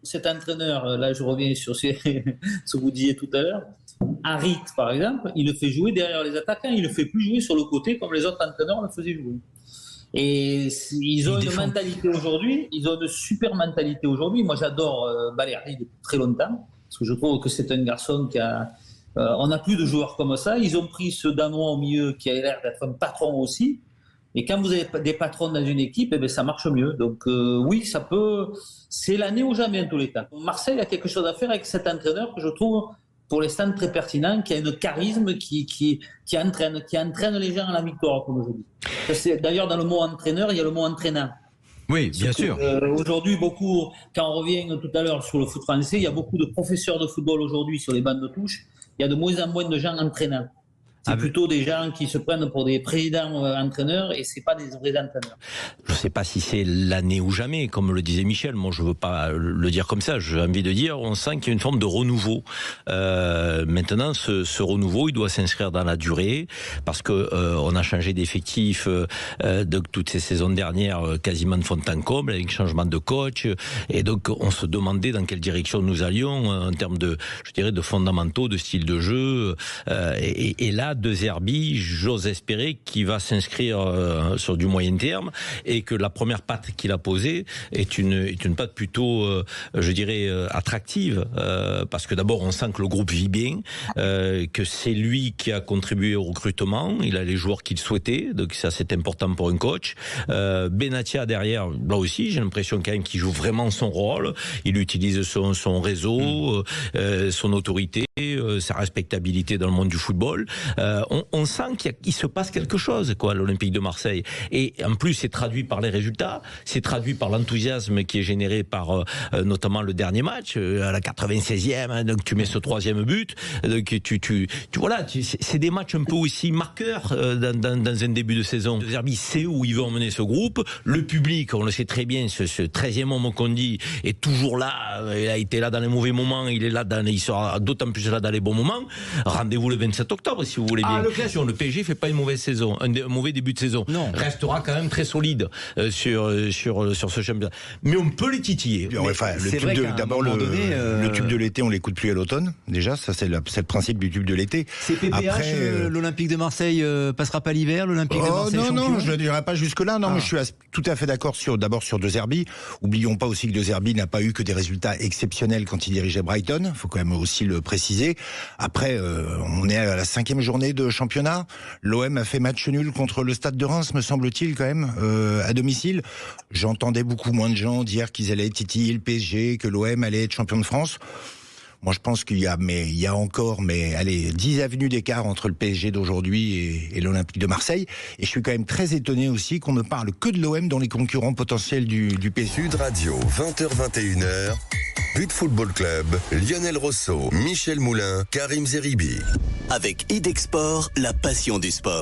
cet entraîneur, là je reviens sur ce que vous disiez tout à l'heure, Harit par exemple, il le fait jouer derrière les attaquants, il le fait plus jouer sur le côté comme les autres entraîneurs le faisaient jouer. Et ils ont une mentalité aujourd'hui, ils ont une super mentalité aujourd'hui. Moi j'adore Balerdi depuis très longtemps, parce que je trouve que c'est un garçon qui a... on n'a plus de joueurs comme ça, ils ont pris ce Danois au milieu qui a l'air d'être un patron aussi. Et quand vous avez des patrons dans une équipe, eh bien, ça marche mieux. Donc oui, ça peut. C'est l'année ou jamais en tous les cas. Marseille a quelque chose à faire avec cet entraîneur que je trouve pour l'instant très pertinent, qui a une charisme qui entraîne les gens à la victoire, comme je dis. D'ailleurs, dans le mot entraîneur, il y a le mot entraînant. Oui, bien sûr. Aujourd'hui, beaucoup, quand on revient tout à l'heure sur le foot français, il y a beaucoup de professeurs de football aujourd'hui sur les bancs de touche. Il y a de moins en moins de gens entraînants. C'est plutôt des gens qui se prennent pour des présidents entraîneurs et c'est pas des vrais entraîneurs. Je ne sais pas si c'est l'année ou jamais, comme le disait Michel. Moi, je veux pas le dire comme ça. J'ai envie de dire, on sent qu'il y a une forme de renouveau. Maintenant, ce renouveau, il doit s'inscrire dans la durée parce que on a changé d'effectif de toutes ces saisons dernières, quasiment de fond en comble, avec changement de coach. Et donc, on se demandait dans quelle direction nous allions en termes de, je dirais, de fondamentaux, de style de jeu. Et là, De Zerbi, j'ose espérer qu'il va s'inscrire sur du moyen terme et que la première patte qu'il a posée est une patte plutôt, je dirais, attractive, parce que d'abord on sent que le groupe vit bien, que c'est lui qui a contribué au recrutement, il a les joueurs qu'il souhaitait, donc ça c'est important pour un coach. Benatia derrière, là aussi j'ai l'impression quand même qu'il joue vraiment son rôle, il utilise son réseau, son autorité, sa respectabilité dans le monde du football. On sent qu'il se passe quelque chose, quoi, à l'Olympique de Marseille. Et en plus, c'est traduit par les résultats, c'est traduit par l'enthousiasme qui est généré par notamment le dernier match, à la 96e, hein, donc tu mets ce 3e but, donc voilà, c'est des matchs un peu aussi marqueurs dans un début de saison. Zerbi sait où il veut emmener ce groupe, le public, on le sait très bien, ce 13e homme qu'on dit, est toujours là, il a été là dans les mauvais moments, il sera d'autant plus là dans les bons moments. Rendez-vous le 27 octobre, si vous voulez bien. Le PSG fait pas une mauvaise saison, un mauvais début de saison. Non. Restera quand même très solide sur ce championnat. Mais on peut les titiller. Enfin, le tube de l'été, on l'écoute plus à l'automne. Déjà, ça c'est le principe du tube de l'été. C'est PPH, l'Olympique de Marseille passera pas l'hiver, l'Olympique de Marseille champion. Non, je ne dirais pas jusque là. Non, mais je suis tout à fait d'accord d'abord sur De Zerbi. Oublions pas aussi que De Zerbi n'a pas eu que des résultats exceptionnels quand il dirigeait Brighton. Il faut quand même aussi le préciser. Après, on est à la 5e journée de championnat. L'OM a fait match nul contre le Stade de Reims, me semble-t-il, quand même, à domicile. J'entendais beaucoup moins de gens dire qu'ils allaient titiller le PSG, que l'OM allait être champion de France. Moi, je pense qu'il y a encore 10 avenues d'écart entre le PSG d'aujourd'hui et l'Olympique de Marseille. Et je suis quand même très étonné aussi qu'on ne parle que de l'OM dans les concurrents potentiels du PSG. Sud Radio, 20h-21h. But Football Club, Lionel Rosso, Michel Moulin, Karim Zeribi. Avec Idexport, la passion du sport.